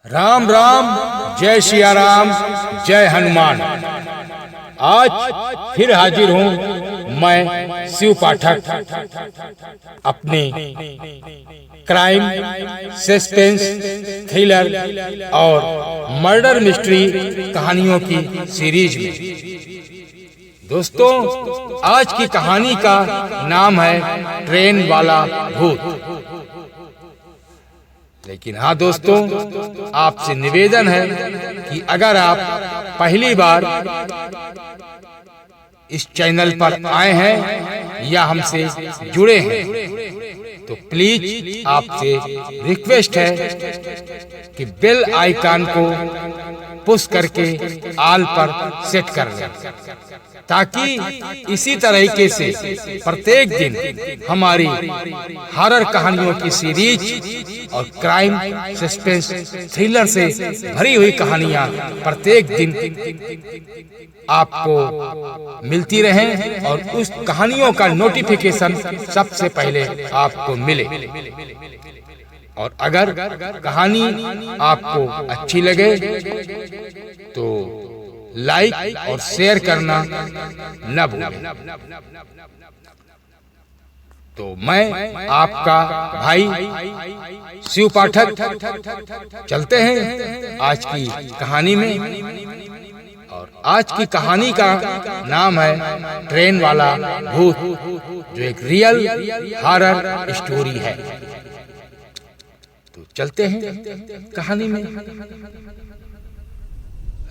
राम राम, जय सिया राम, जय हनुमान। आज फिर हाजिर हूँ मैं शिव पाठक अपने क्राइम, सस्पेंस, थ्रिलर और मर्डर मिस्ट्री कहानियों की सीरीज में। दोस्तों, आज की कहानी का नाम है ट्रेन वाला भूत। लेकिन हाँ दोस्तों, आपसे निवेदन है कि अगर आप पहली बार इस चैनल पर आए हैं या हमसे जुड़े हैं तो प्लीज आपसे रिक्वेस्ट है कि बेल आइकन को पुश करके ऑल पर सेट कर लें, ताकि इसी तरीके से प्रत्येक दिन हमारी हॉरर कहानियों की सीरीज और क्राइम, सस्पेंस, थ्रिलर से भरी हुई कहानियां प्रत्येक दिन आपको मिलती रहें और उस कहानियों का नोटिफिकेशन सबसे पहले आपको मिले। और अगर कहानी आपको अच्छी लगे तो लाइक और शेयर करना न भूलें। तो मैं आपका भाई शिव पाठक चलते हैं आज की कहानी में। और आज की कहानी का नाम है ट्रेन वाला भूत, जो एक रियल हॉरर स्टोरी है। तो चलते हैं कहानी में।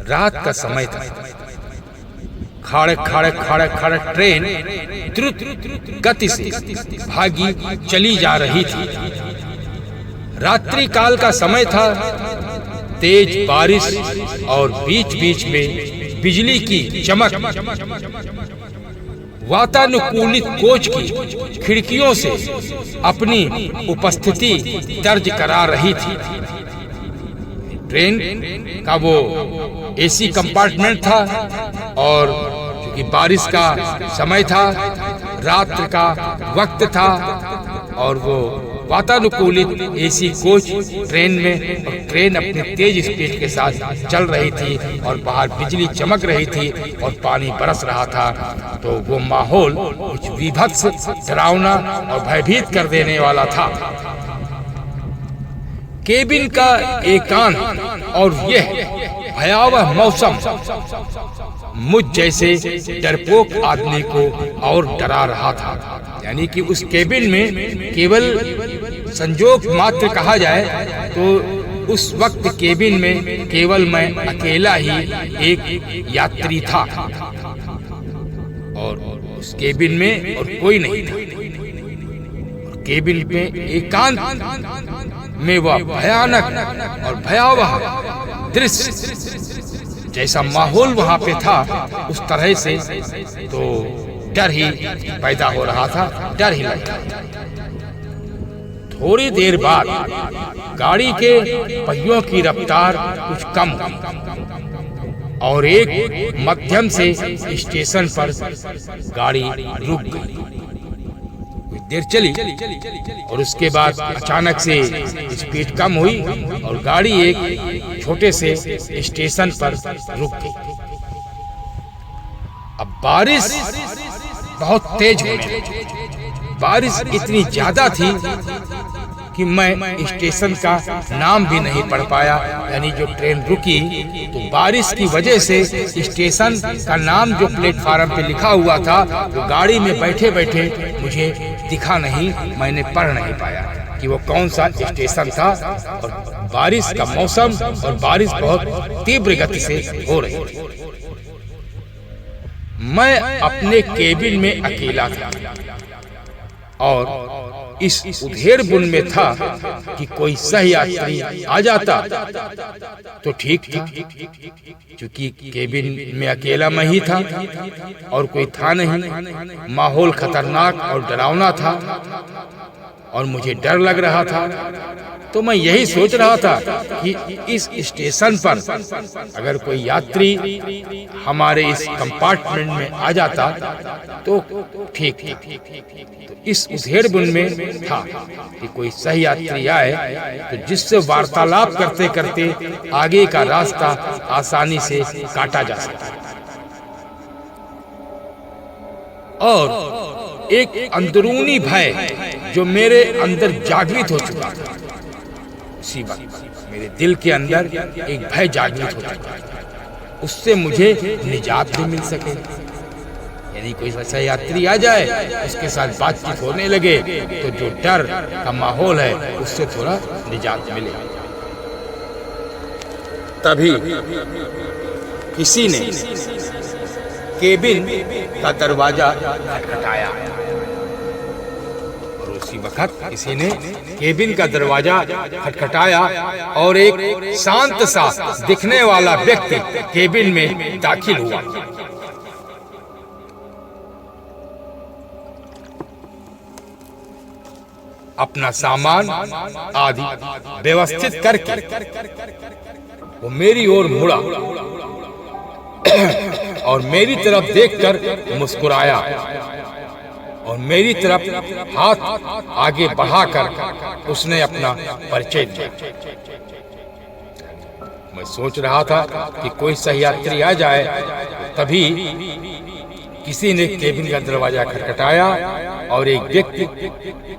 रात का समय था। खड़े खड़े खड़े खड़े ट्रेन द्रुत गति से भागी चली जा रही थी। रात्रि काल का समय था। तेज बारिश और बीच बीच में बिजली की चमक वातानुकूलित कोच की खिड़कियों से अपनी उपस्थिति दर्ज करा रही थी। ट्रेन का वो एसी कंपार्टमेंट था और क्योंकि बारिश का समय था, रात का वक्त था और वो वातानुकूलित एसी कोच ट्रेन में, और ट्रेन अपनी तेज स्पीड के साथ चल रही थी और बाहर बिजली चमक रही थी और पानी बरस रहा था। तो वो माहौल कुछ विभत्स, डरावना और भयभीत कर देने वाला था। केबिन का एकांत और यह भयावह मौसम मुझ जैसे डरपोक आदमी को और डरा रहा था। यानी कि उस केबिन में केवल संजोग मात्र कहा जाए तो उस वक्त केबिन में केवल मैं अकेला ही एक यात्री था और उस केबिन में और कोई नहीं था। और केबिन में एकांत में वह भयानक और भयावह दृश्य, जैसा माहौल वहां पे था उस तरह से तो डर ही पैदा हो रहा था, डर ही लग रहा था। थोड़ी देर बाद गाड़ी के पहियों की रफ्तार कुछ कम हुई और एक मध्यम से स्टेशन पर गाड़ी रुक गई। कुछ देर चली और उसके बाद अचानक से स्पीड कम हुई और गाड़ी एक छोटे से स्टेशन पर रुक गई। अब बारिश बहुत तेज हुई। बारिश इतनी ज्यादा थी कि मैं स्टेशन का नाम भी नहीं पढ़ पाया। यानी जो ट्रेन रुकी तो बारिश की वजह से स्टेशन का नाम जो प्लेटफार्म पे लिखा हुआ था वो गाड़ी में बैठे बैठे मुझे दिखा नहीं, मैंने पढ़ नहीं पाया कि वो कौन सा स्टेशन था। और बारिश का मौसम और बारिश बहुत तीव्र गति से हो रही थी। मैं अपने केबिन में अकेला था और इस उधेड़ बुन में था कि कोई सही यात्री आ जाता तो ठीक था, क्योंकि केबिन में अकेला मैं ही था और कोई था नहीं। माहौल खतरनाक और डरावना था और मुझे डर लग रहा था। तो मैं यही सोच रहा था कि इस स्टेशन पर अगर कोई यात्री हमारे इस कंपार्टमेंट में आ जाता तो ठीक था। तो इस उधेड़बुन में था कि कोई सही यात्री आए तो जिससे वार्तालाप करते करते आगे का रास्ता आसानी से काटा जा सके। और एक अंदरूनी भय जो मेरे अंदर जागृत हो चुका था, उसी वक्त मेरे दिल के अंदर एक भय जागृत हो चुका था, उससे मुझे निजात भी मिल सके। यदि कोई ऐसा यात्री आ जाए उसके साथ बातचीत होने लगे तो जो डर का माहौल है उससे थोड़ा निजात मिले। तभी किसी ने केबिन का दरवाजा खटखटाया और उसी वक्त किसी ने केबिन का दरवाजा खटखटाया और एक शांत सा दिखने वाला व्यक्ति केबिन में दाखिल हुआ। अपना सामान आदि व्यवस्थित करके वो मेरी ओर मुड़ा और मेरी तरफ देखकर मुस्कुराया और मेरी तरफ हाथ आगे बढ़ाकर उसने अपना परिचय दिया। मैं सोच रहा था कि कोई सही यात्री आ जाए, तभी किसी ने केबिन का दरवाजा खटखटाया और एक व्यक्ति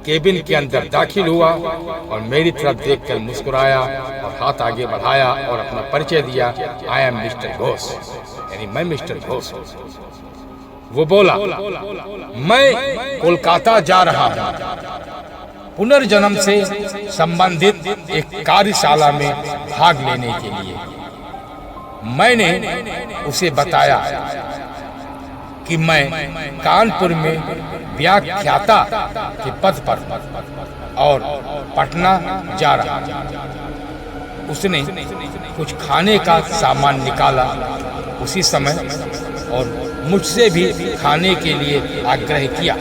केबिन के अंदर दाखिल हुआ और मेरी तरफ देखकर मुस्कुराया और हाथ आगे बढ़ाया और अपना परिचय दिया। आई एम मिस्टर घोष, यानी मैं मिस्टर घोष। वो बोला, मैं कोलकाता जा रहा हूँ पुनर्जन्म से संबंधित एक कार्यशाला में भाग लेने के लिए। मैंने उसे बताया कि मैं कानपुर में व्याख्याता के पद पर और पटना जा रहा हूँ। उसने कुछ खाने का सामान निकाला उसी समय और मुझसे भी खाने के लिए आग्रह किया,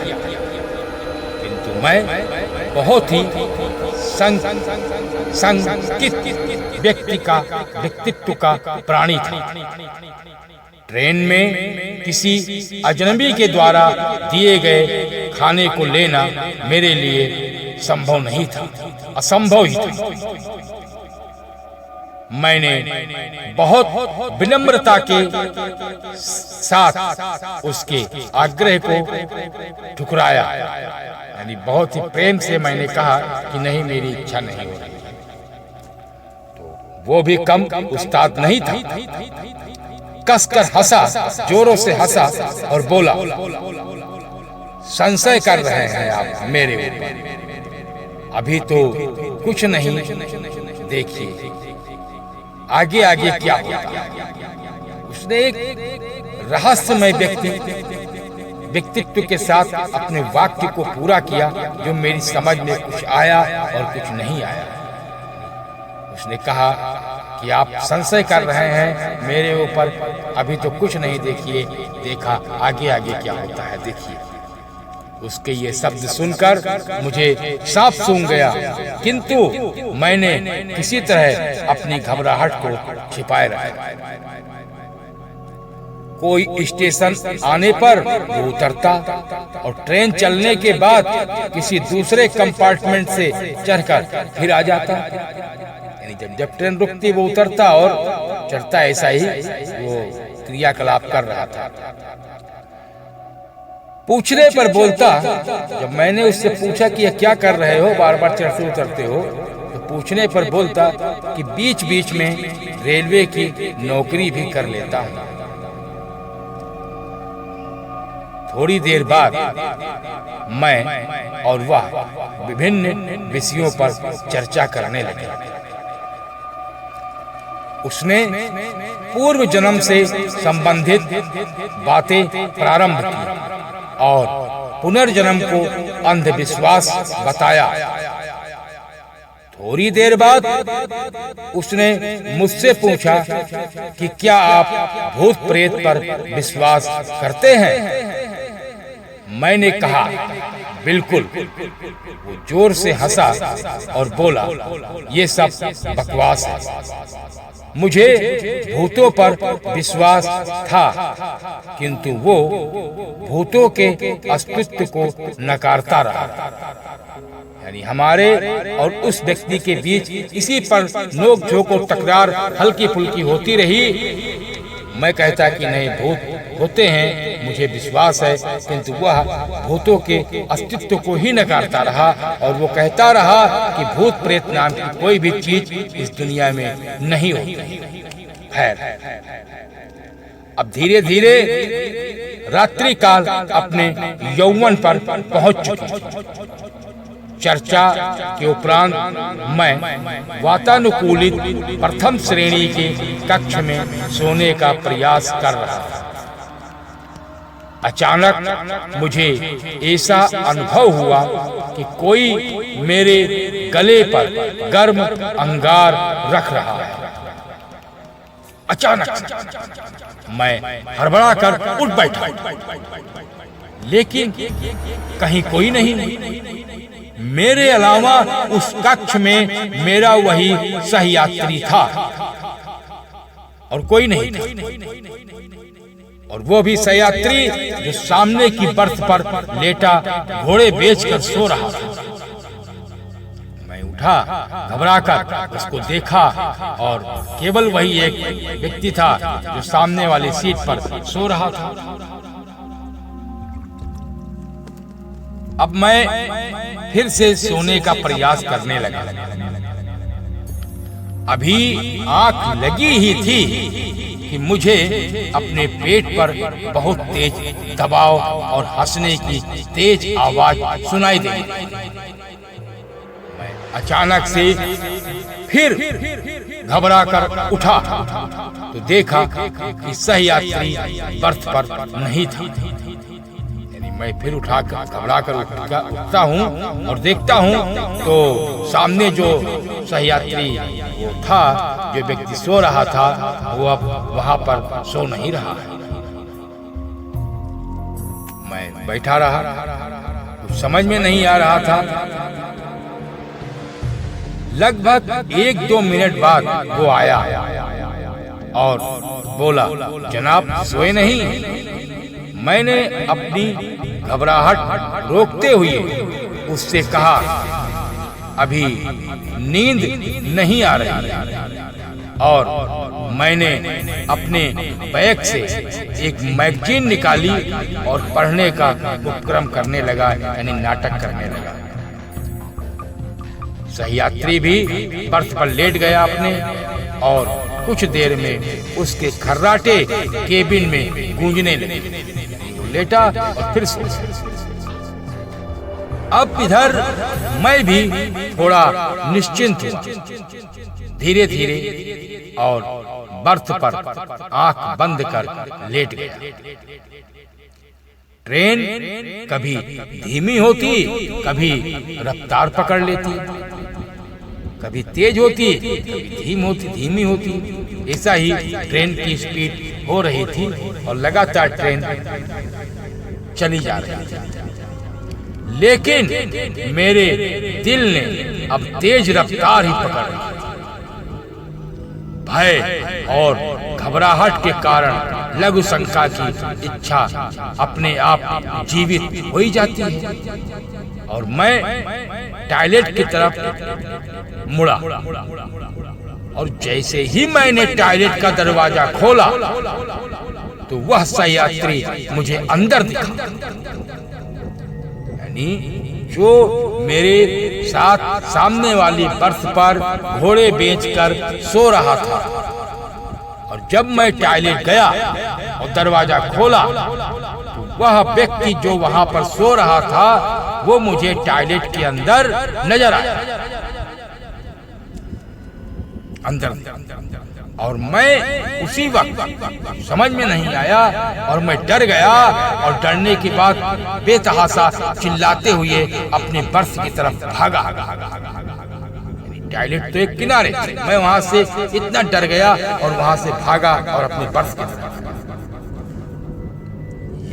किंतु मैं बहुत ही संकित व्यक्तित्व का प्राणी था। ट्रेन में किसी अजनबी के द्वारा दिए गए खाने को लेना मेरे लिए संभव नहीं था, असंभव ही था। मैंने बहुत विनम्रता के साथ उसके आग्रह को ठुकराया, यानी बहुत ही प्रेम से मैंने कहा कि नहीं, मेरी इच्छा नहीं हो रही। तो वो भी कम उस्ताद नहीं था, कसकर हंसा, जोरों से हंसा और बोला, संशय कर रहे हैं आप मेरे ऊपर? अभी तो कुछ नहीं, देखिए आगे आगे क्या होता है। उसने एक रहस्यमय व्यक्तित्व के साथ अपने वाक्य को पूरा किया जो मेरी समझ में कुछ आया और कुछ नहीं आया। उसने कहा कि आप संशय कर रहे हैं मेरे ऊपर, अभी तो कुछ नहीं, देखिए देखा आगे आगे क्या होता है, देखिए। उसके ये शब्द सुनकर मुझे साफ सूंघ गया, किंतु मैंने किसी तरह अपनी घबराहट को छिपाए रखा। कोई स्टेशन आने पर वो उतरता और ट्रेन चलने के बाद किसी दूसरे कंपार्टमेंट से चढ़कर फिर आ जाता। यानी जब ट्रेन रुकती वो उतरता और चढ़ता, ऐसा ही वो क्रियाकलाप कर रहा था। पूछने पर बोलता, जब मैंने उससे पूछा कि क्या कर रहे हो, बार बार चढ़ते उतरते हो, तो पूछने पर बोलता कि बीच बीच में रेलवे की नौकरी भी कर लेता हूं। थोड़ी देर बाद मैं और वह विभिन्न विषयों पर चर्चा करने लगे। उसने पूर्व जन्म से संबंधित बातें प्रारंभ की और पुनर्जन्म को अंधविश्वास बताया। थोड़ी देर बाद उसने मुझसे पूछा कि क्या आप भूत प्रेत पर विश्वास करते हैं? मैंने कहा बिल्कुल। वो जोर से हंसा और बोला, ये सब बकवास है। मुझे भूतों पर विश्वास था, किंतु वो भूतों के अस्तित्व को नकारता रहा। यानी हमारे और उस व्यक्ति के बीच इसी पर नोक झोंक और तकरार हल्की फुल्की होती रही। मैं कहता कि नहीं, भूत होते हैं, मुझे विश्वास है, किंतु वह भूतों के अस्तित्व को ही नकारता रहा और वो कहता रहा कि भूत प्रेत नाम की कोई भी चीज इस दुनिया में नहीं होती। खैर, अब धीरे धीरे रात्रि काल अपने यौवन पर पहुंच चुकी। चर्चा के उपरांत मैं वातानुकूलित प्रथम श्रेणी के कक्ष में सोने का प्रयास कर रहा था। अचानक मुझे ऐसा अनुभव हुआ कि कोई मेरे गले पर गर्म अंगार रख रहा है। अचानक मैं हड़बड़ा कर उठ बैठा, लेकिन कहीं कोई नहीं। मेरे अलावा उस कक्ष में मेरा वही सहयात्री था और कोई नहीं था, और वो भी सहयात्री जो सामने की बर्थ पर लेटा घोड़े बेचकर सो रहा था। मैं उठा, घबराकर उसको देखा और केवल वही एक व्यक्ति था जो सामने वाली सीट पर सो रहा था। अब मैं फिर से सोने का प्रयास करने लगा। अभी आंख लगी ही थी कि मुझे अपने पेट पर बहुत तेज दबाव और हंसने की तेज आवाज सुनाई दी। मैं अचानक से फिर घबराकर उठा तो देखा कि सहयात्री बर्थ पर नहीं था। मैं फिर उठाकर घबराकर उठता हूँ और देखता हूँ तो सामने जो सहयात्री वो था, जो व्यक्ति सो रहा था, वो अब वहां पर सो नहीं रहा है। मैं बैठा रहा, कुछ समझ में नहीं आ रहा था। लगभग 1-2 मिनट बाद वो आया और बोला, जनाब सोए नहीं? मैंने अपनी घबराहट रोकते हुए उससे कहा, अभी नींद नहीं आ रही। और मैंने अपने बैग से एक मैगजीन निकाली और पढ़ने का उपक्रम करने लगा, यानी नाटक करने लगा। सहयात्री भी बर्थ पर लेट गया अपने, और कुछ देर में उसके खर्राटे केबिन में गूंजने लगे। लेटा और फिर सो। अब इधर मैं भी थोड़ा निश्चिंत हुआ, धीरे धीरे, और बर्थ पर आंख बंद कर लेट गया। ट्रेन कभी धीमी होती, कभी रफ्तार पकड़ लेती, कभी तेज होती, कभी धीमी होती। ऐसा ही ट्रेन की स्पीड हो रही थी और लगातार ट्रेन चली जा रही थी। लेकिन मेरे दिल ने अब तेज रफ्तार ही पकड़ ली। भय और घबराहट के कारण लघु शंका की इच्छा अपने आप जीवित हो ही जाती है, और मैं टॉयलेट की तरफ मुड़ा। और जैसे ही मैंने टॉयलेट का दरवाजा खोला तो वह सहयात्री मुझे अंदर दिखा, यानी जो मेरे साथ सामने वाली बर्थ पर घोड़े बेचकर सो रहा था। और जब मैं टॉयलेट गया और दरवाजा खोला तो वह व्यक्ति जो वहां पर सो रहा था वो मुझे टॉयलेट के अंदर नजर आया, अंदर। और मैं उसी वक्त समझ में नहीं आया और मैं डर गया, और डरने के बाद बेतहासा चिल्लाते हुए अपने बर्थ की तरफ भागा। टॉयलेट तो एक किनारे, मैं वहां से इतना डर गया और वहां से भागा और अपने बर्थ की तरफ।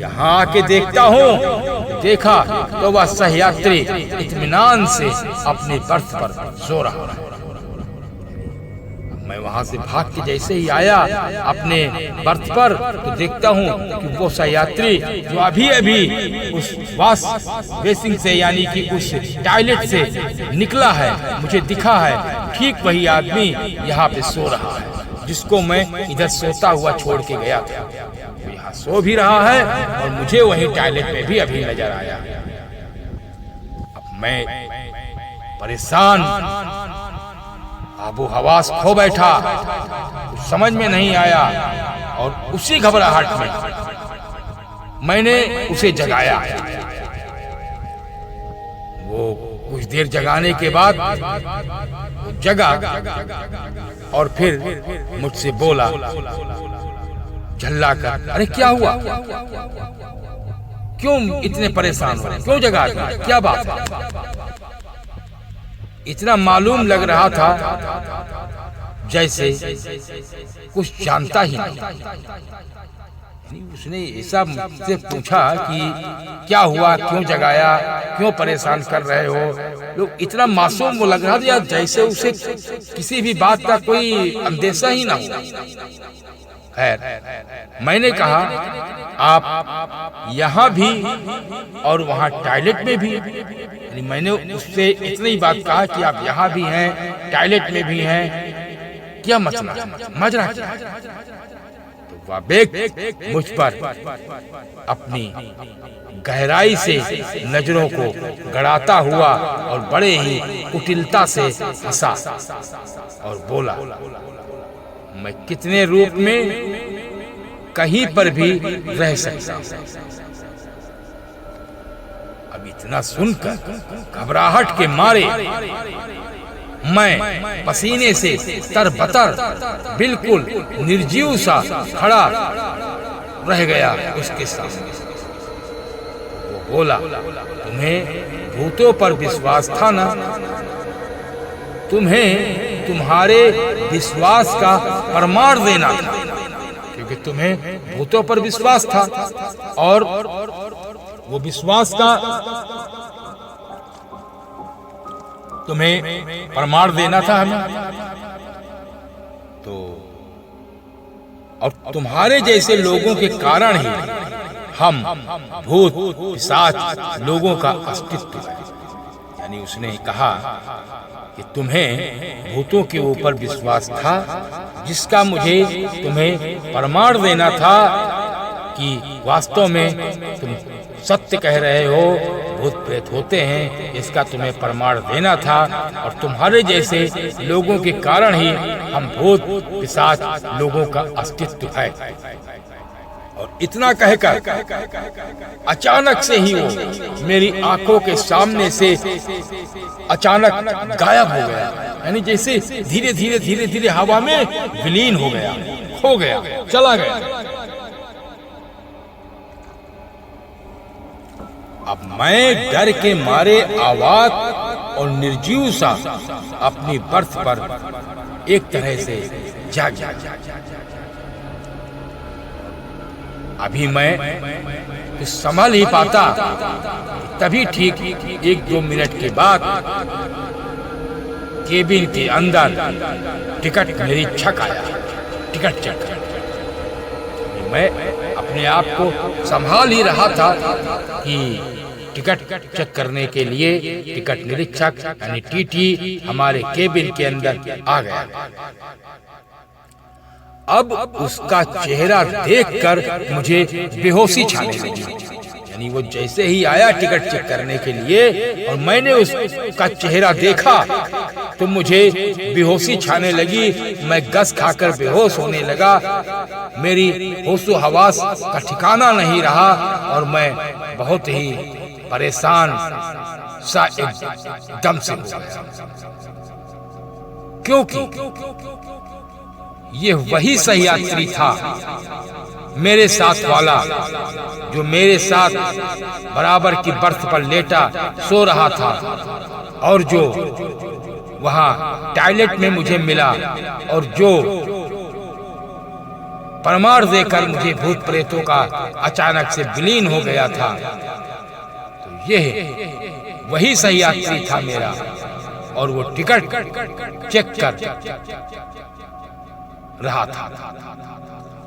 यहाँ आके देखता हूँ देखा तो वह सहयात्री इत्मीनान से अपने बर्थ पर सो रहा है। मैं वहां से भाग के जैसे ही आया अपने बर्थ पर, तो देखता हूँ कि वो सहयात्री जो अभी अभी उस वॉश बेसिन से यानी कि उस टॉयलेट से निकला है, मुझे दिखा है, ठीक वही आदमी यहाँ पे सो रहा है जिसको मैं इधर सोता हुआ छोड़ के गया था। यहाँ सो भी रहा है और मुझे वही टॉयलेट में भी अभी नजर आया। अब मैं परेशान, आबो हवास खो बैठा, कुछ समझ में नहीं आया, और उसी घबराहट में मैंने उसे जगाया। वो कुछ देर जगाने के बाद वो जगा और फिर मुझसे बोला झल्ला कर, अरे क्या हुआ, क्यों इतने परेशान हो, क्यों जगा, क्या बात है? इतना मालूम लग रहा था जैसे कुछ जानता ही नहीं। उसने ऐसा मुझसे पूछा कि क्या हुआ, क्यों जगाया, क्यों परेशान कर रहे हो। लोग इतना मासूम वो लग रहा था जैसे उसे किसी भी बात का कोई अंदेशा ही ना हो। खैर, मैंने कहा आप यहाँ भी और वहाँ टॉयलेट में भी, यानी मैंने उससे इतनी बात कहा कि आप यहाँ भी हैं, टॉयलेट में भी हैं, क्या मसला, मजरा क्या? तो वह बेग मुझ पर अपनी गहराई से नजरों को गड़ाता हुआ और बड़े ही कुटिलता से हंसा और बोला, मैं कितने रूप में कहीं पर भी रह सकता हूं। अब इतना सुनकर घबराहट के मारे मैं पसीने से तरबतर बिल्कुल निर्जीव सा खड़ा रह गया उसके सामने। वो बोला, तुम्हें भूतों पर विश्वास था ना? तुम्हें तुम्हारे विश्वास का प्रमाण देना था, क्योंकि तुम्हें भूतों पर विश्वास था और वो विश्वास का तुम्हें प्रमाण देना था हमें। तो और तुम्हारे जैसे लोगों के कारण ही हम भूत पिशाच लोगों का अस्तित्व है। यानी उसने कहा कि तुम्हें भूतों के ऊपर विश्वास था, जिसका मुझे तुम्हें प्रमाण देना था कि वास्तव में तुम सत्य कह रहे हो, भूत प्रेत होते हैं, इसका तुम्हें प्रमाण देना था। और तुम्हारे जैसे लोगों के कारण ही हम भूत पिशाच लोगों का अस्तित्व है। और इतना कहकर अचानक से ही वो मेरी आंखों के सामने से अचानक गायब हो गया, यानी जैसे धीरे धीरे धीरे धीरे हवा में विलीन हो गया, खो गया, चला गया। अब मैं डर के मारे आवाज और निर्जीव सा अपनी बर्थ पर एक तरह से जाग गया। अभी मैं कुछ संभल ही पाता, तभी ठीक 1-2 मिनट के बाद केबिन के अंदर टिकट निरीक्षक आया, टिकट चेक। मैं अपने आप को संभाल ही रहा था कि टिकट चेक करने के लिए टिकट निरीक्षक यानी टीटी हमारे केबिन के अंदर आ गया। अब उसका चेहरा देखकर मुझे बेहोशी छाने लगी। यानी वो जैसे ही आया टिकट चेक करने के लिए और मैंने उसका चेहरा देखा तो मुझे बेहोशी छाने लगी। मैं गस खाकर बेहोश होने लगा। मेरी होशो हवास का ठिकाना नहीं रहा और मैं बहुत ही परेशान सा एकदम से हो गया, क्योंकि ये वही सहयात्री था मेरे साथ वाला जो मेरे साथ बराबर की बर्थ पर लेटा सो रहा था और जो वहां टॉयलेट में मुझे मिला और जो प्रमाण देकर मुझे भूत प्रेतों का अचानक से विलीन हो गया था। यह वही सही यात्री था मेरा, और वो टिकट चेक कर रहा था,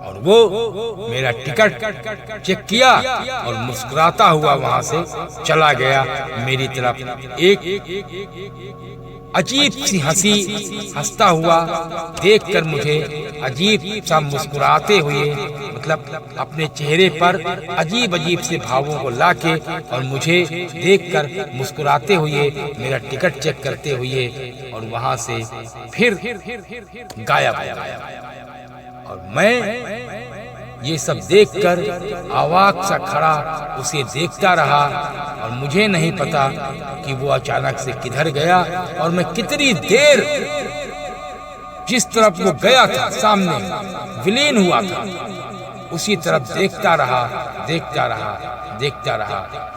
और वो मेरा टिकट चेक किया और मुस्कुराता हुआ वहां से चला गया मेरी तरफ। एक अजीब सी हंसी हंसता हुआ देखकर मुझे अजीब सा मुस्कुराते हुए, मतलब अपने चेहरे पर अजीब अजीब से भावों को लाके और मुझे देखकर मुस्कुराते हुए मेरा टिकट चेक करते हुए और वहां से फिर गायब। और मैं ये सब देखकर अवाक सा खड़ा उसे देखता रहा, और मुझे नहीं पता कि वो अचानक से किधर गया, और मैं कितनी देर जिस तरफ वो गया था सामने विलीन हुआ था, उसी तरफ देखता रहा,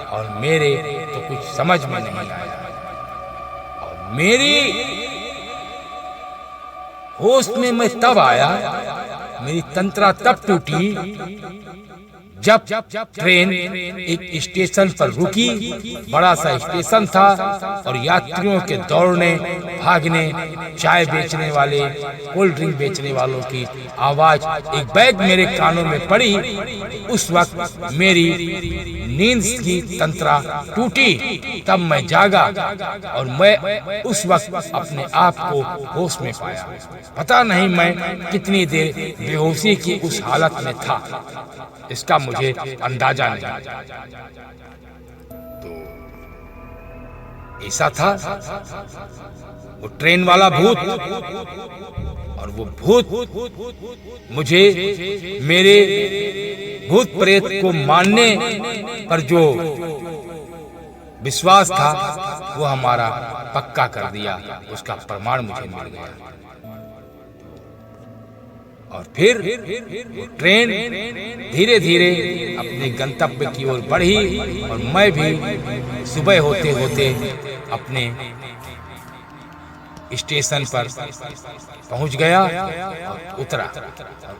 और मेरे तो कुछ समझ में नहीं आया। और मेरी होश में मैं तब आया, मेरी तंत्रा तब टूटी जब ट्रेन एक स्टेशन पर रुकी। बड़ा सा स्टेशन था और यात्रियों के दौड़ने भागने, चाय बेचने वाले, कोल्ड ड्रिंक बेचने वालों की आवाज एक बैग मेरे कानों में पड़ी। उस वक्त मेरी नींद की तंत्रा टूटी, तब मैं जागा और मैं उस वक्त अपने आप को होश में पाया। पता नहीं मैं कितनी देर बेहोशी की उस हालत में था, इसका मुझे अंदाजा नहीं। तो ऐसा था वो ट्रेन वाला भूत, और वो भूत मुझे मेरे भूत प्रेत को मानने पर जो विश्वास था वो हमारा पक्का कर दिया, उसका प्रमाण मुझे मिल गया। और फिर ट्रेन धीरे धीरे अपने गंतव्य की ओर बढ़ी, और मैं भी सुबह होते होते अपने स्टेशन पर पहुंच गया और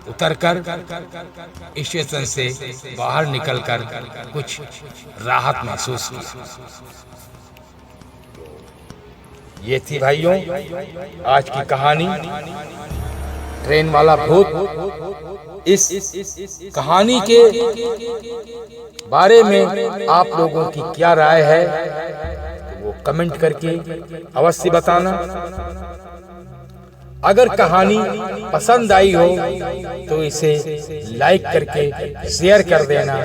उतरकर स्टेशन से बाहर निकलकर कुछ राहत महसूस की। ये थी भाइयों आज की कहानी, ट्रेन वाला भूत। इस कहानी के बारे में आप लोगों की क्या राय है, तो वो कमेंट करके अवश्य बताना। अगर कहानी पसंद आई हो तो इसे लाइक करके शेयर कर देना,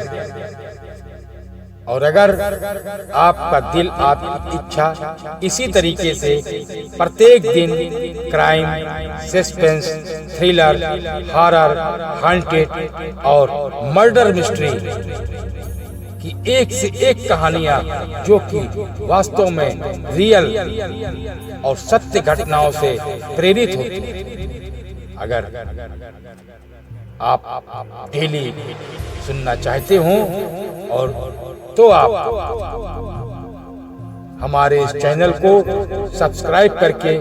और अगर आपका दिल, आपकी इच्छा इसी तरीके से प्रत्येक दिन crime, suspense, thriller, horror, haunted और मर्डर मिस्ट्री की एक से एक कहानियां जो कि वास्तव में रियल और सत्य घटनाओं से प्रेरित होती, अगर आप डेली सुनना चाहते हो और तो आप हमारे इस चैनल को सब्सक्राइब करके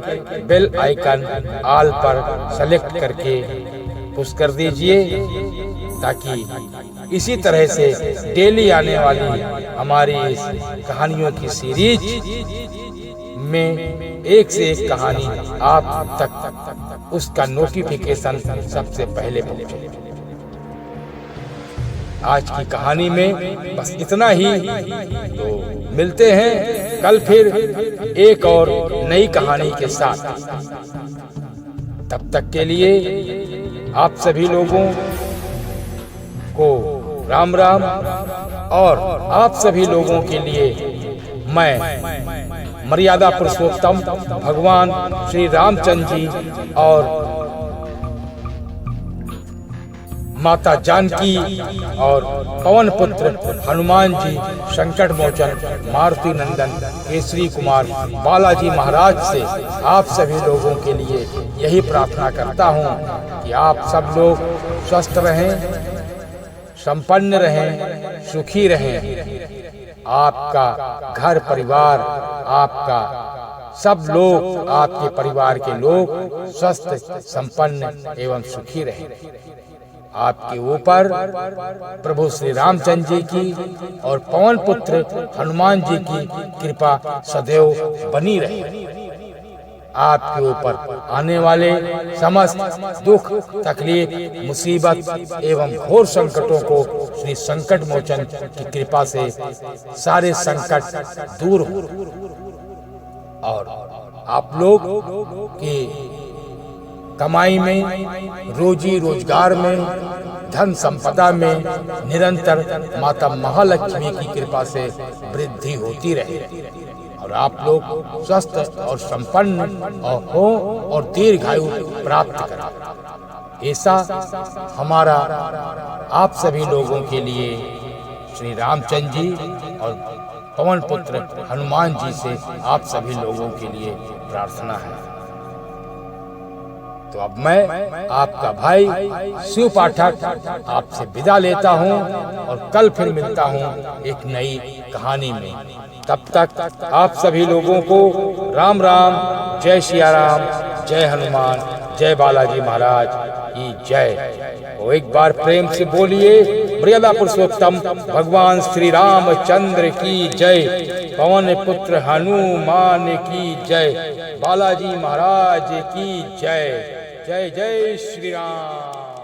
बेल आइकन ऑल पर सेलेक्ट करके पुश कर दीजिए, ताकि इसी तरह से डेली आने वाली हमारी इस कहानियों की सीरीज में एक से एक कहानी आप तक उसका नोटिफिकेशन सबसे पहले पहुंचे। आज की कहानी में बस इतना ही, तो मिलते हैं कल फिर एक और नई कहानी के साथ। तब तक के लिए आप सभी लोगों को राम राम, और आप सभी लोगों के लिए मैं मर्यादा पुरुषोत्तम भगवान श्री रामचंद्र जी और माता जानकी और पवन पुत्र हनुमान जी, संकट मोचन मारुति नंदन केसरी कुमार बालाजी महाराज से आप सभी लोगों के लिए यही प्रार्थना करता हूँ कि आप सब लोग स्वस्थ रहें, संपन्न रहें, सुखी रहें। आपका घर परिवार, आपका सब लोग, आपके परिवार के लोग स्वस्थ, संपन्न एवं सुखी रहें। आपके ऊपर प्रभु श्री रामचंद्र जी की और पवन पुत्र हनुमान जी की कृपा सदैव बनी रहे। आपके ऊपर आने वाले समस्त दुख, तकलीफ, मुसीबत एवं घोर संकटों को श्री संकट मोचन की कृपा से सारे संकट दूर हो और आप लोग की कमाई में, रोजी रोजगार में, धन संपदा में निरंतर माता महालक्ष्मी की कृपा से वृद्धि होती रहे और आप लोग स्वस्थ और संपन्न हो और दीर्घायु प्राप्त करें। ऐसा हमारा आप सभी लोगों के लिए श्री रामचंद्र जी और पवन पुत्र हनुमान जी से आप सभी लोगों के लिए प्रार्थना है। तो अब मैं आपका भाई शिव पाठक आपसे विदा लेता हूँ और कल फिर मिलता हूँ एक नई कहानी में। तब तक आप सभी लोगों को राम राम, जय सिया राम, जय हनुमान, जय बालाजी महाराज की जय। और एक बार प्रेम से बोलिए मर्यादा पुरुषोत्तम भगवान श्री रामचंद्र की जय, पवन पुत्र हनुमान की जय, बालाजी महाराज की जय। जय जय श्री राम।